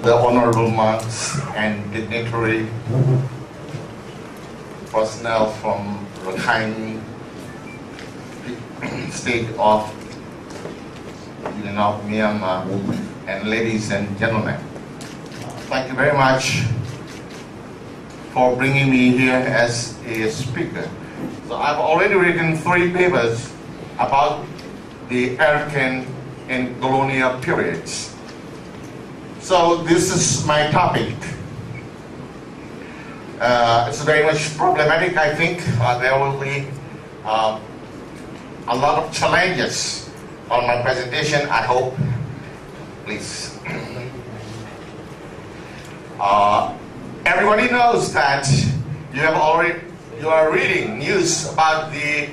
the honorable monks and dignitary personnel from Arakan state of Myanmar, and ladies and gentlemen, thank you very much for bringing me here as a speaker. So I've already written 3 papers about the Arakan and colonial periods. So this is my topic. It's very much problematic, I think. There will be a lot of challenges on my presentation, I hope. Please. Everybody knows that you are reading news about the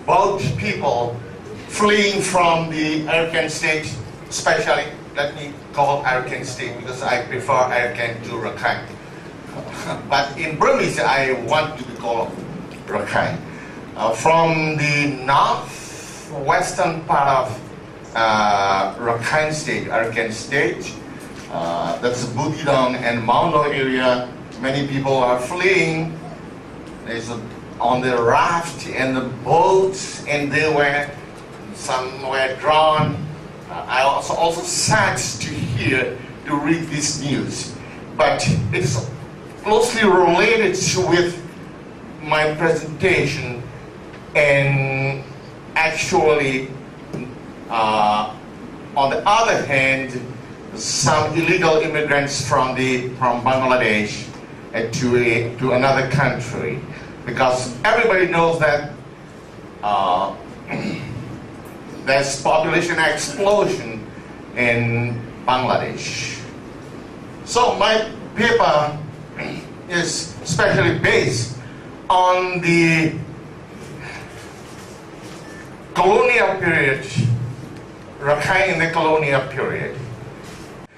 boat people fleeing from the Arakan state, especially, let me call Arakan state because I prefer Arakan to Arakan. But in Burmese, I want to be called Arakan. From the northwestern part of Arakan state, that's Butidong and Maundo area. Many people are fleeing. There's on the raft and the boats, and some were drawn. I was also sad to read this news, but it's closely related with my presentation, and actually, on the other hand, some illegal immigrants from Bangladesh to another country, because everybody knows that there's population explosion in Bangladesh. So my paper is especially based on the colonial period, Arakan in the colonial period.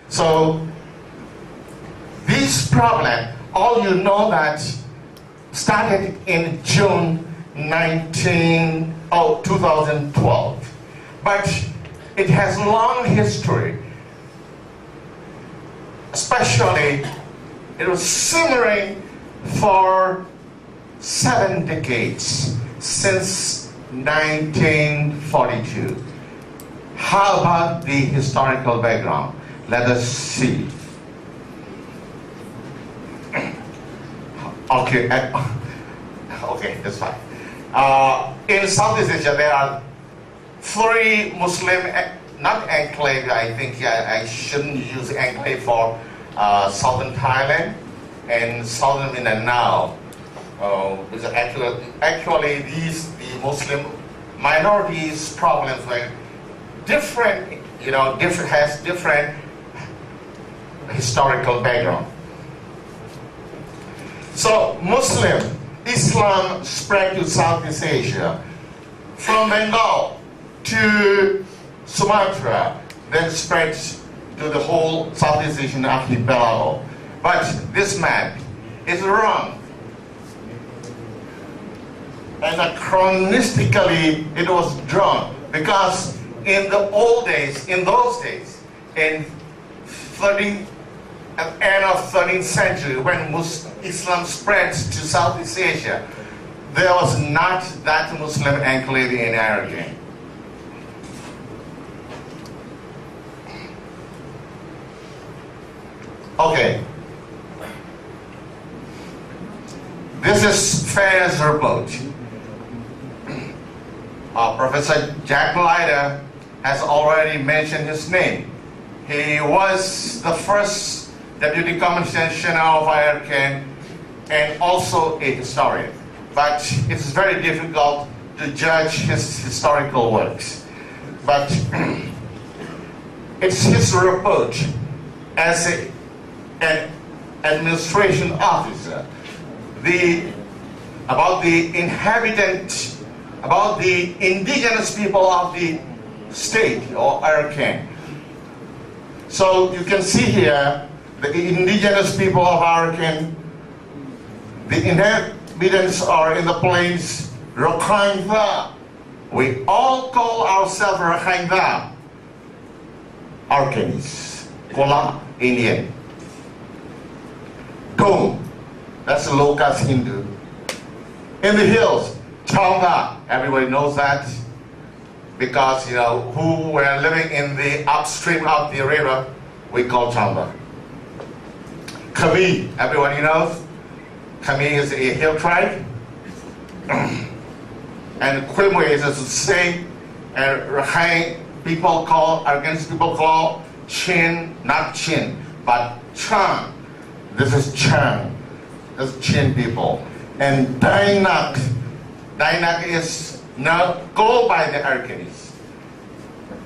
So this problem, all you know that started in June 2012. But it has long history. Especially, it was simmering for 7 decades, since 1942. How about the historical background? Let us see. Okay, that's fine. In Southeast Asia, there are 3 Muslim, not enclave, I think I shouldn't use enclave for southern Thailand and southern Mindanao. Because actually the Muslim minorities problems were different, has different historical background. So Islam spread to Southeast Asia from Bengal to Sumatra, then spread to the whole Southeast Asian archipelago. But this map is wrong. Anachronistically, it was drawn because in those days, in end of 13th century, when Islam spread to Southeast Asia, there was not that Muslim enclave in Arakan. Okay. This is Fair's boat. Professor Jack Leiter has already mentioned his name. He was the first Deputy Commissioner of Arakan and also a historian. But it's very difficult to judge his historical works. But it's his report as an administration officer about the indigenous people of the state or Arakan. So you can see here the indigenous people of Arakan, the inhabitants are in the plains, Rakhine. We all call ourselves Rakhine, Arakanese, Kola, Indian. Dome, that's a low-caste Hindu. In the hills, Chonga, everybody knows that, because who were living in the upstream of the river, we call Chonga. Khmer, everybody knows. Khmer is a hill tribe. And Khmer is the same. And Arakan people call, Chin, not Chin, but Chan. This is Chan. This is Chin people. And Dainak is now called by the Arakanese.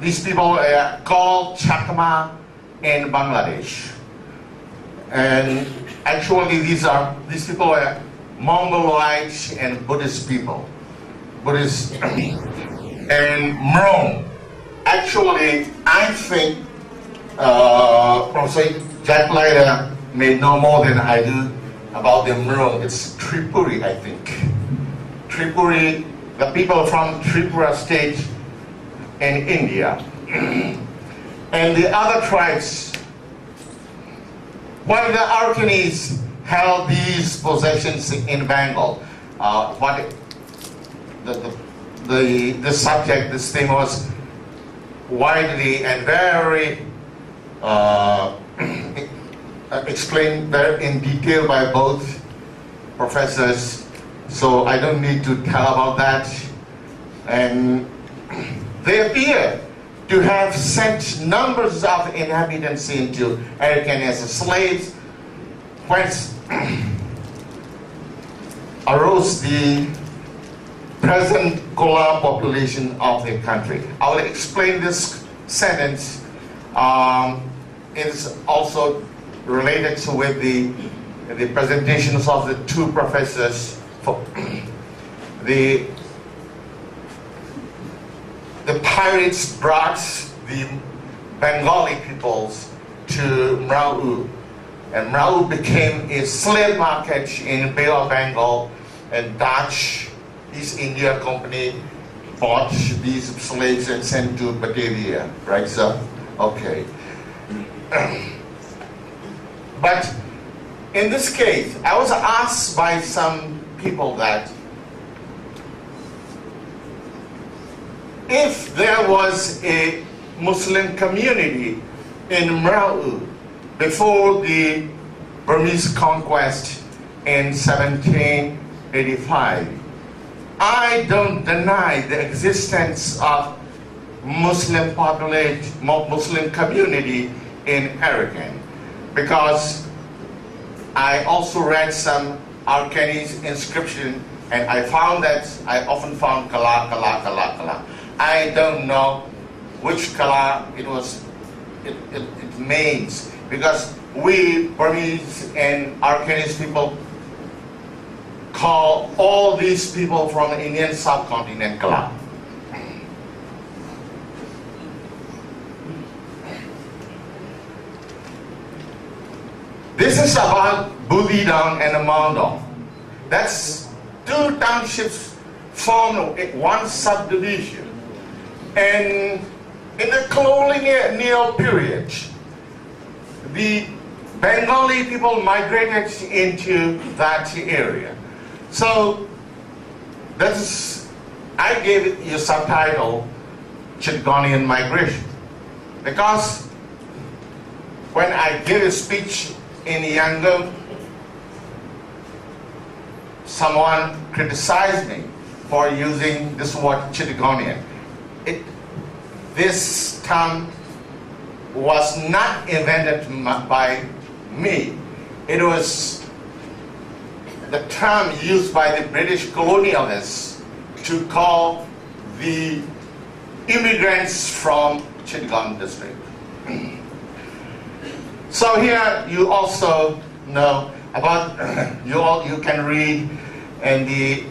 These people are called Chakma in Bangladesh. And actually these people are Mongoloids and Buddhist people. Buddhist and Mrong. Actually, I think Professor Jack Leiter may know more than I do about the Mrong. It's Tripuri, I think. Tripuri, the people from Tripura state in India. And the other tribes, when the Arakanese held these possessions in Bengal, the subject, this thing was widely and very explained very in detail by both professors, so I don't need to tell about that. And they appear to have sent numbers of inhabitants into Arakan as slaves, whence arose the present Kola population of the country. I will explain this sentence. It is also related with the presentations of the two professors. The pirates brought the Bengali peoples to Mrau, and Mrau became a slave market in Bay of Bengal, and Dutch East India Company bought these slaves and sent to Batavia, right, sir? Okay. But in this case, I was asked by some people that if there was a Muslim community in Mrau before the Burmese conquest in 1785, I don't deny the existence of Muslim community in Arakan, because I also read some Arakanese inscription, and I found that I often found Kala, Kala, Kala, Kala. I don't know which Kala it means, because we Burmese and Arakanese people call all these people from the Indian subcontinent Kala. This is about Budidong and Amandong. That's two townships formed one subdivision. And in the colonial period, the Bengali people migrated into that area. So I gave it a subtitle, Chittagonian Migration, because when I gave a speech in Yangon, someone criticized me for using this word Chittagonian. This term was not invented by me. It was the term used by the British colonialists to call the immigrants from Chittagong district. So here you also know about, you can read in the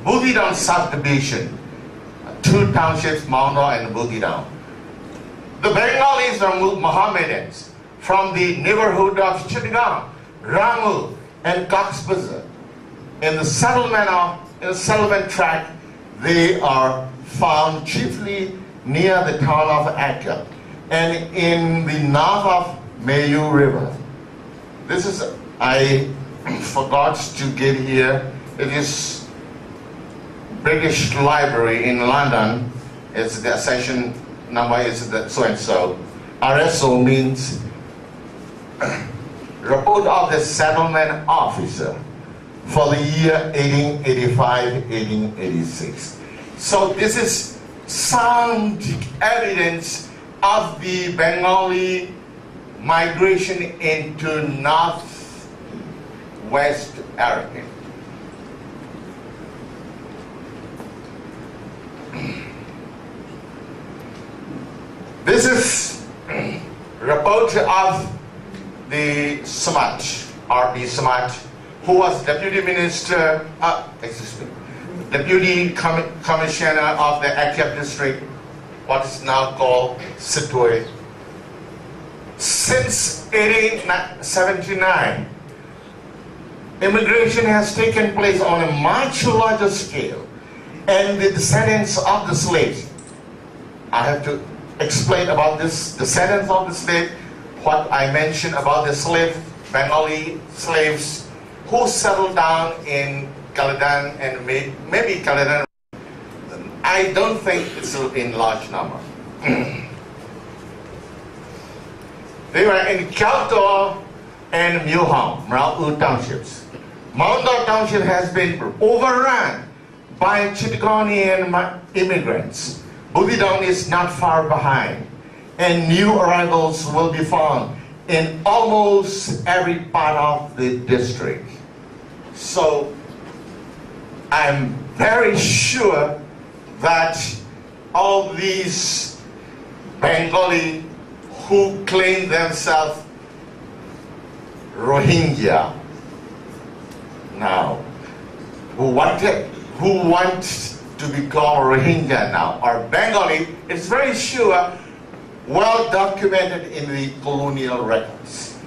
Budidong subdivision, two townships, Maundo and Budidong. The Bengalis are Mohammedans from the neighborhood of Chittagong, Ramu, and Cox's Bazar. In the settlement tract, they are found chiefly near the town of Akka and in the north of Mayu River. This is I forgot to get here. It is British Library in London. It's the session number is the so and so. RSO means Report of the Settlement Officer for the year 1885-1886. So this is sound evidence of the Bengali migration into northwest Arakan. This is report of the Samaj, R.B. Samaj, who was Deputy Minister, Deputy Commissioner of the Kyaw district, what is now called Sitwe. Since 1879, immigration has taken place on a much larger scale, and the descendants of the slaves. I have to explain about this descendants of the slave, what I mentioned about the slave, Bengali slaves who settled down in Kaladan and maybe Kaladan. I don't think it's in large number. They were in Kyaw and Mrau townships. Mount Township has been overrun by Chittagonian immigrants. Budidong is not far behind, and new arrivals will be found in almost every part of the district. So I'm very sure that all these Bengali who claim themselves Rohingya now, who want to be called Rohingya now, or Bengali, it's very sure, well documented in the colonial records.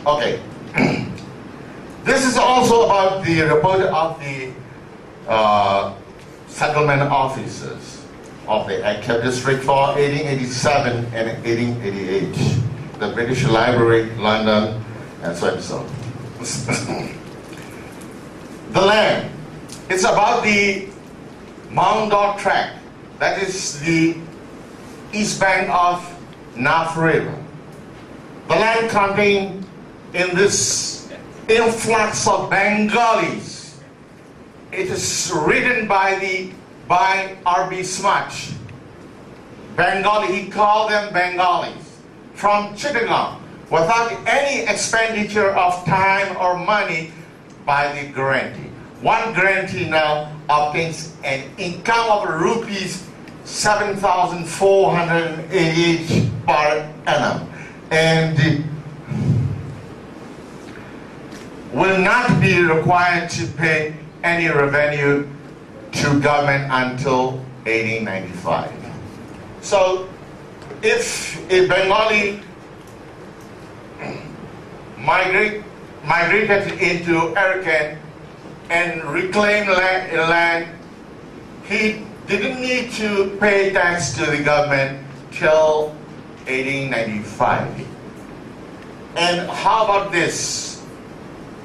Okay. This is also about the report of the settlement officers of the Kyaw district for 1887 and 1888. The British Library, London, and so and so. The land. It's about the Mount Dot tract. That is the east bank of Naf River. The land contained in this influx of Bengalis. It is written by R.B. Smudge. Bengali, he called them Bengalis from Chittagong without any expenditure of time or money by the grantee. One grantee now obtains an income of rupees 7,488 per annum and will not be required to pay any revenue to government until 1895. So if a Bengali migrated into Arakan and reclaimed land, he didn't need to pay tax to the government till 1895. And how about this?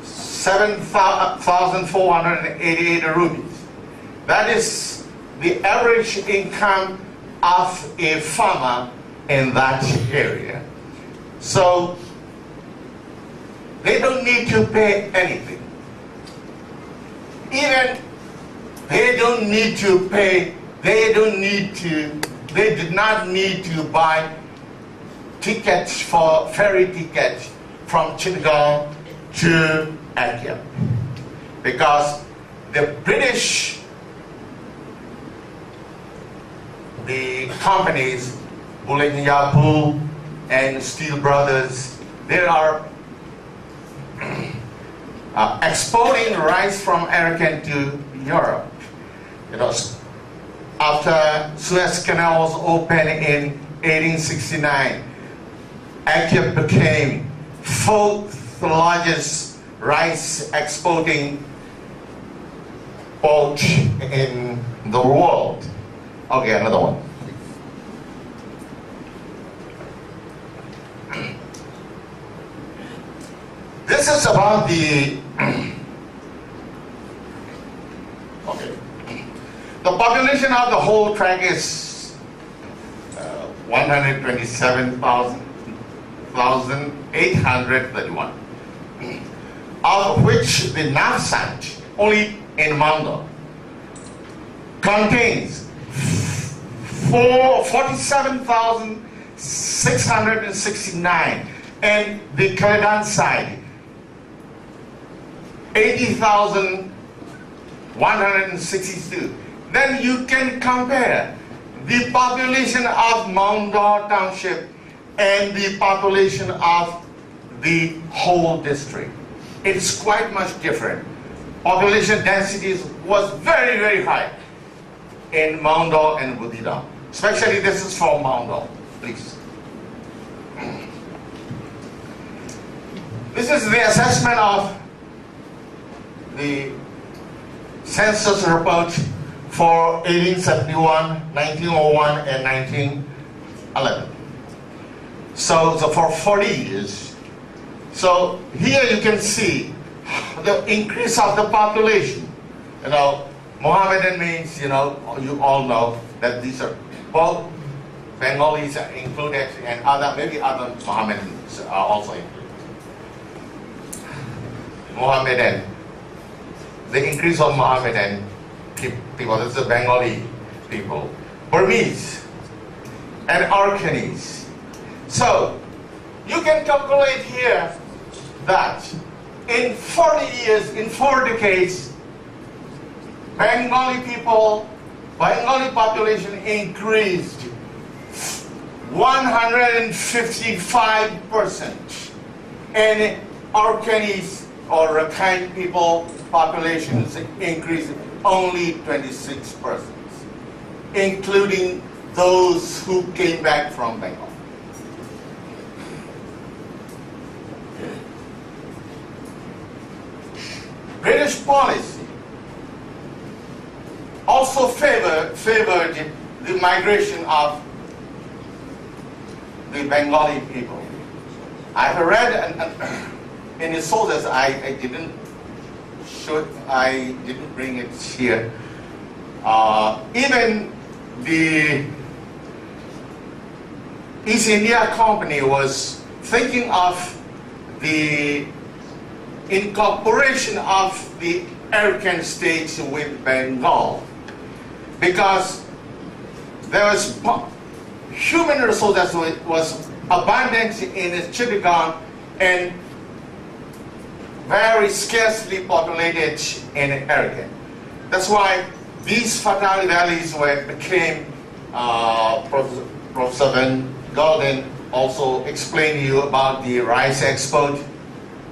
7,488 rupees. That is the average income of a farmer in that area. So they don't need to pay anything. Even they don't need to pay, they did not need to buy tickets for ferry tickets from Chittagong to Kyaw, because the British, the companies, Bullet Yapu and Steel Brothers, they are exporting rice from Arakan to Europe. You know, after Suez Canal was opened in 1869, Kyaw became fourth largest rice exporting port in the world. Okay, another one. this is about the okay. The population of the whole tract is 127,831, out of which the north side, only in Mondo, contains 47,669, and the Kaledan side 80,162. Then you can compare the population of Mondo Township and the population of the whole district. It's quite much different. Population densities was very, very high in Mondo and Budida. Especially this is for Mondo, please. This is the assessment of the census report for 1871, 1901, and 1911. So for 40 years. So here you can see the increase of the population. You know, Mohammedan means, you know, you all know that these are both Bengalis are included and other, maybe other Mohammedans are also included. Mohammedan, the increase of Mohammedan people, that's the Bengali people, Burmese, and Arakanese. So you can calculate here that in 40 years, in 4 decades, Bengali population increased 155%, and Arakanese or Rakhine people populations increased only 26%, including those who came back from Bengal. British policy also favored the migration of the Bengali people. I have read in the sources, I didn't bring it here. Even the East India Company was thinking of the incorporation of the Arakan states with Bengal, because there was human resources was abundant in Chittagong and very scarcely populated in Arakan. That's why these fertile valleys became, Professor Van Golden also explained to you about the rice export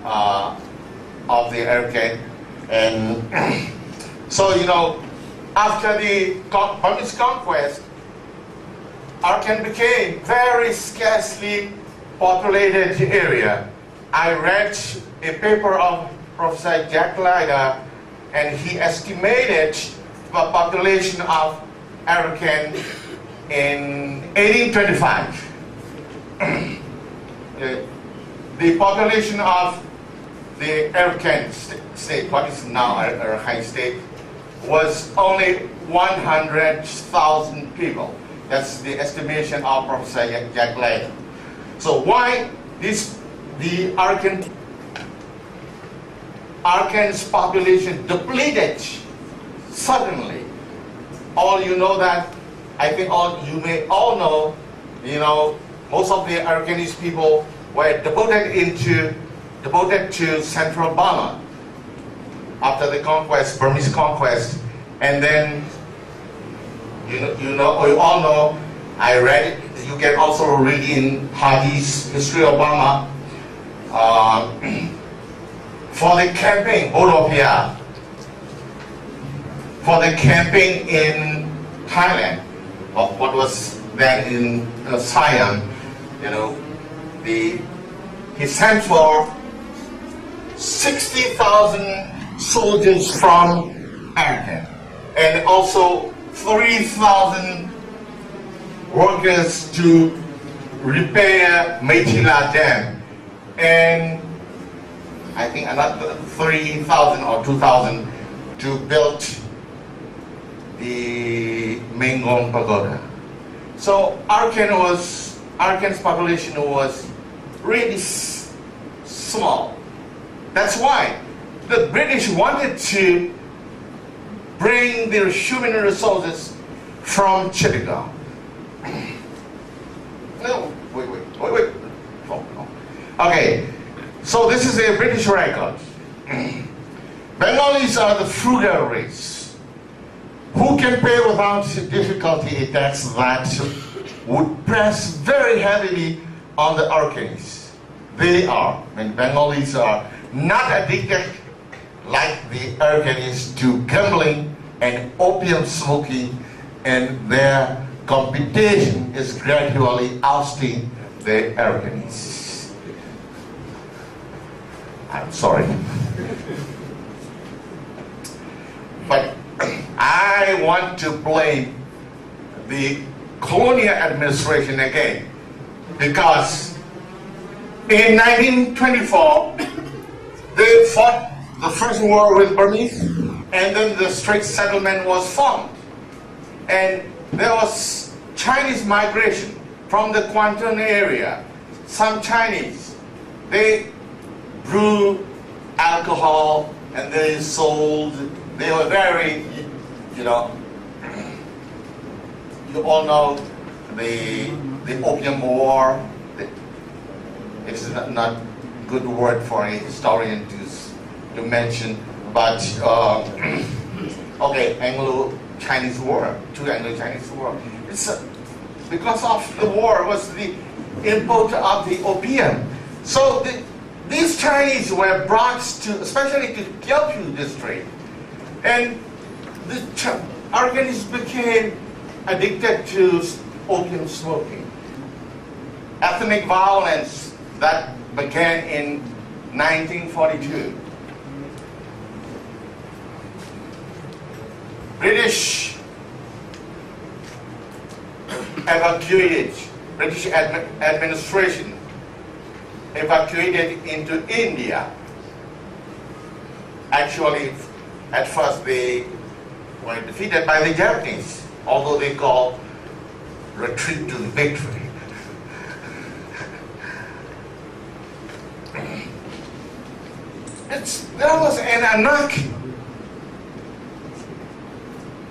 of the Arakan. And so, you know, after the Burmese conquest, Arakan became very scarcely populated area. I read a paper of Professor Jack Leiter, and he estimated the population of Arakan in 1825. The population of the Arakan state, what is now Arakan state, was only 100,000 people. That's the estimation of Professor Jack Leiter. So why the Arakan's population depleted suddenly? All you know that, I think you may all know, you know, most of the Arakanese people were devoted to central Burma after the conquest, Burmese conquest, and then you all know. I read it. You can also read in Hardy's History of Burma for the camping, Bodopia, for the camping in Thailand, of what was then in Siam. You know, he sent for 60,000 soldiers from Arakan, and also 3,000 workers to repair Meitila Dam. And I think another 3,000 or 2,000 to build the Mengon Pagoda. So Arakan's population was really small. That's why the British wanted to bring their human resources from Chittagong. No, wait. Oh, no. Okay, so this is a British record. Bengalis are the frugal race who can pay without difficulty a tax that would press very heavily on the Arakanese. Bengalis are not addicted like the Arakanese to gambling and opium smoking, and their computation is gradually ousting the Arakanese. I'm sorry. But I want to blame the colonial administration again, because in 1924 they fought the first war with Burmese, and then the Straits Settlement was formed, and there was Chinese migration from the Kwanton area. Some Chinese, they brew alcohol and they sold. They were very, you know, you all know the Opium War. It's not good word for a historian to mention, but okay, Anglo-Chinese War, two Anglo-Chinese War. It's because of the war was the import of the opium. So these Chinese were brought to, especially to Kyaw district, and the Arakanese became addicted to opium smoking. Ethnic violence that began in 1942. British administration evacuated into India. Actually, at first they were defeated by the Japanese, although they called retreat to victory. There was an anarchy.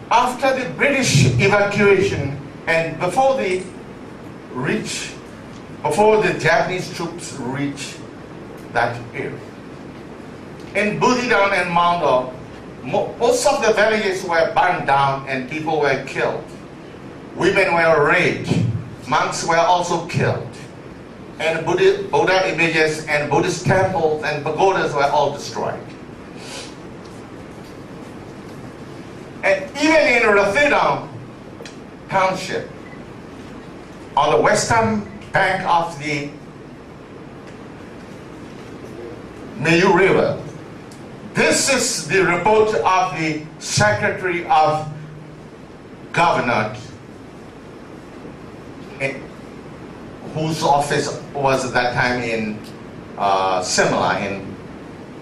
After the British evacuation and before the Japanese troops reached that area, in Buhidan and Mando, most of the villages were burned down and people were killed. Women were raped. Monks were also killed. And Buddha images and Buddhist temples and pagodas were all destroyed. And even in Rathiram Township, on the western bank of the Mayu River, this is the report of the Secretary of Governor, whose office was at that time in Seminor in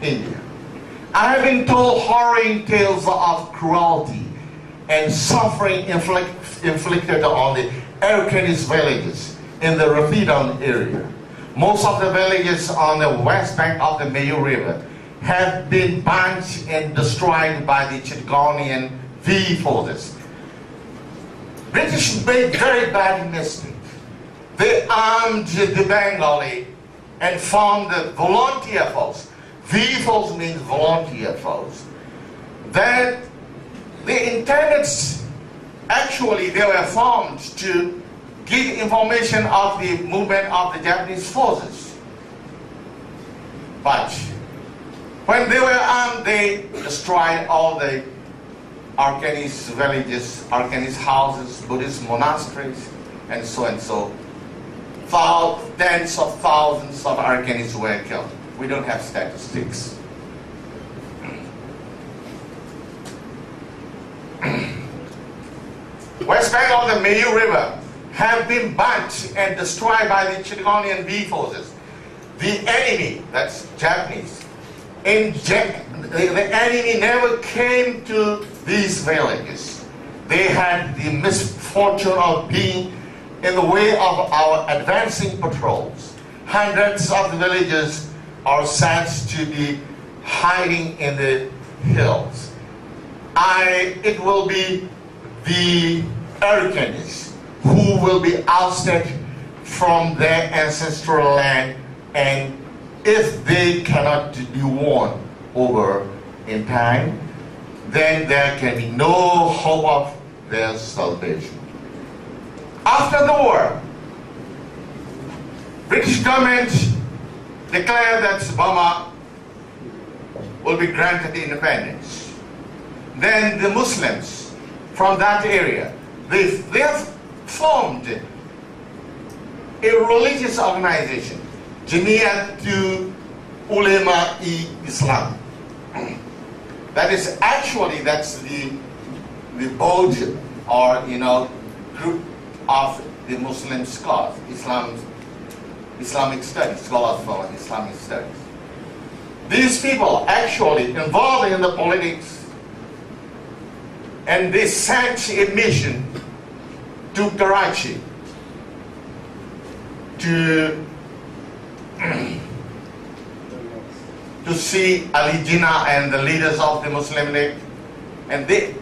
India. I have been told harrowing tales of cruelty and suffering inflicted on the Arakanese villages in the Rathiram area. Most of the villages on the west bank of the Mayu River have been burnt and destroyed by the Chittagonian V forces. British made very bad mistake. They armed the Bengali and formed the volunteer force. V force means volunteer force. That they intended, actually they were formed to give information of the movement of the Japanese forces. But when they were armed, they destroyed all the Arakanese villages, Arakanese houses, Buddhist monasteries, and so and so. Tens of thousands of Arakanese were killed. We don't have statistics. West bank of the Mayu River have been burnt and destroyed by the Chittagonian V forces. The enemy, that's Japanese, the enemy never came to these villages. They had the misfortune of being in the way of our advancing patrols. Hundreds of the villages are said to be hiding in the hills. It will be the Arakans who will be ousted from their ancestral land, and if they cannot be won over in time, then there can be no hope of their salvation. After the war, British government declared that Burma will be granted independence. Then the Muslims from that area, they have formed a religious organization, Jamiatul Ulema-e-Islam. That's the board or group of the Muslim scholars, Islamic studies, scholars for Islamic studies. These people actually involved in the politics, and they sent a mission to Karachi to see Ali Jinnah and the leaders of the Muslim League, and they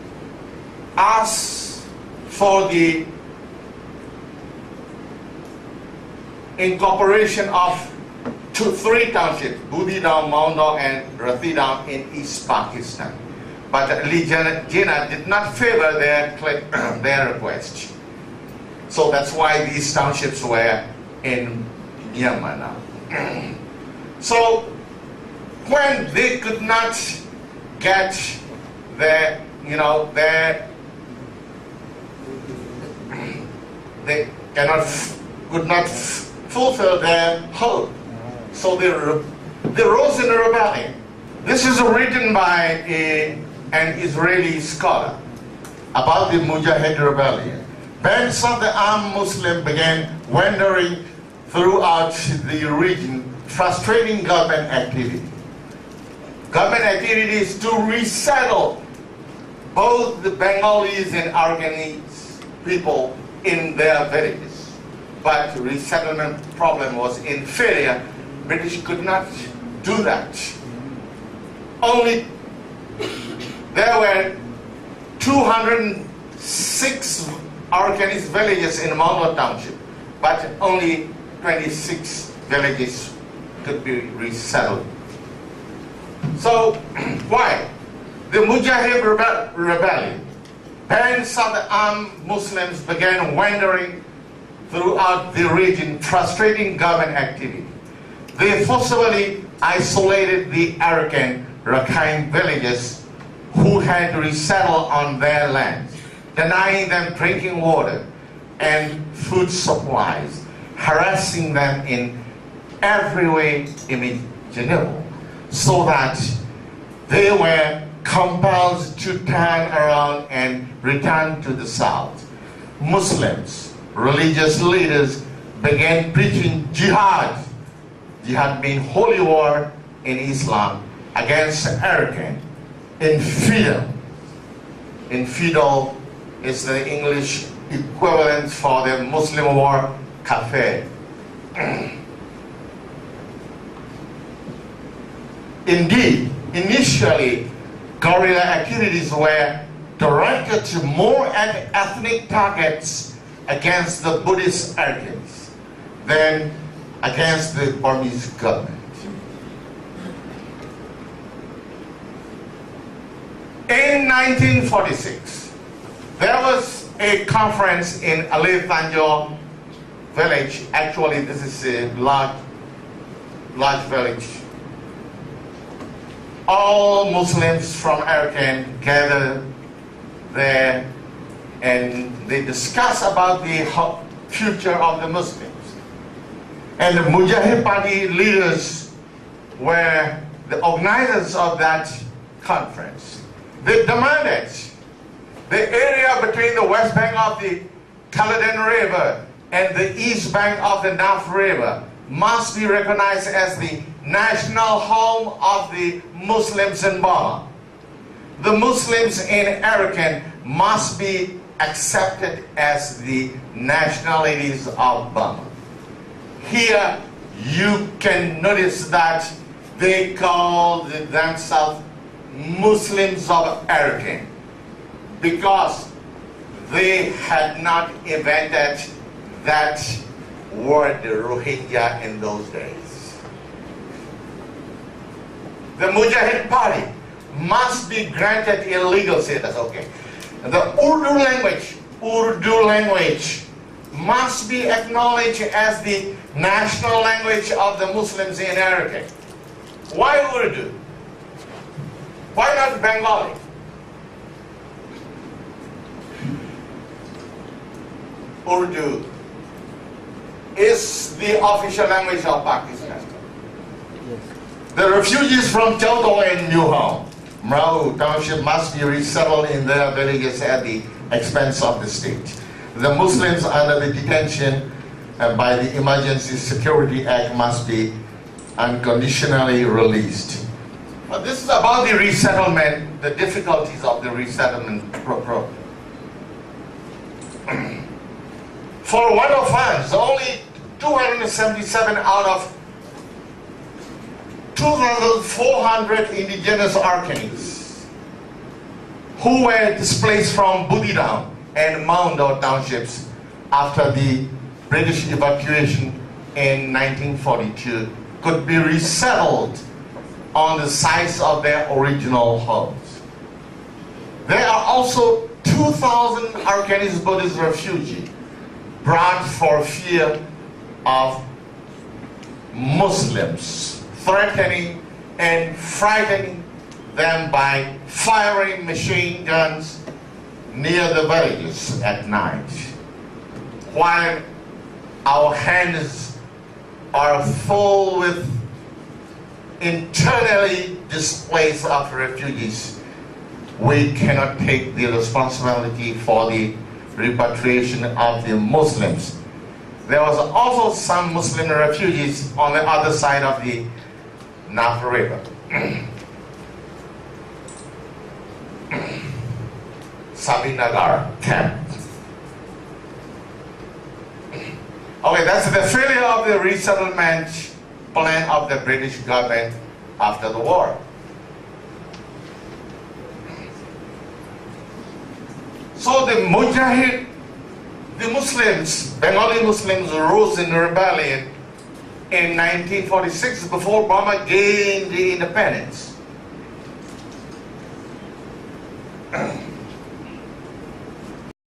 asked for the incorporation of three townships, Budidam, Maundong, and Rathidam in East Pakistan. But Ali Jinnah did not favor their request. So that's why these townships were in Myanmar now. So when they could not get they could not fulfill their hope. So they rose in a rebellion. This is written by an Israeli scholar about the Mujahid rebellion. Bands of the armed Muslims began wandering throughout the region, frustrating government activity. Government activities to resettle both the Bengalis and Arakanese people in their villages. But the resettlement problem was in failure. British could not do that. There were 206 Arakanese villages in Maundong Township, but only 26 villages could be resettled. So, why? The Mujahid rebellion. Bands of the armed Muslims began wandering throughout the region, frustrating government activity. They forcibly isolated the Arakan Rakhine villages who had resettled on their lands, denying them drinking water and food supplies, harassing them in every way imaginable, so that they were compelled to turn around and return to the south. Muslims, religious leaders, began preaching jihad. Jihad means holy war in Islam against Arakan. Infidel is the English equivalent for the Muslim war, kafir. Indeed, initially, guerrilla activities were directed to more ethnic targets against the Buddhist Arakans than against the Burmese government. In 1946, there was a conference in Ali Tanjore village. Actually, this is a large village. All Muslims from Arakan gathered there, and they discussed about the future of the Muslims. And the Mujahid Party leaders were the organizers of that conference. They demanded the area between the west bank of the Caledon River and the east bank of the North River must be recognized as the national home of the Muslims in Burma. The Muslims in Arakan must be accepted as the nationalities of Burma. Here you can notice that they call themselves Muslims of Arakan because they had not invented that word Rohingya in those days. The Mujahid Party must be granted a legal status. Okay. The Urdu language must be acknowledged as the national language of the Muslims in Arakan. Why Urdu? Why not Bengali? Urdu is the official language of Pakistan. Yes. The refugees from Kyaw and New Home, Mrau Township must be resettled in their villages at the expense of the state. The Muslims under the detention by the Emergency Security Act must be unconditionally released. But this is about the resettlement, the difficulties of the resettlement program. For one offense, only 277 out of 2,400 indigenous Arakanese who were displaced from Buthidown and Maundo townships after the British evacuation in 1942 could be resettled on the sites of their original homes. There are also 2,000 Arakanese Buddhist refugees brought for fear of Muslims, threatening and frightening them by firing machine guns near the villages at night. While our hands are full with internally displaced of refugees, we cannot take the responsibility for the repatriation of the Muslims. There was also some Muslim refugees on the other side of the Napa River. Sabinagar camp. Okay, that's the failure of the resettlement plan of the British government after the war. So the Mujahid, the Muslims, Bengali Muslims rose in rebellion in 1946 before Burma gained the independence.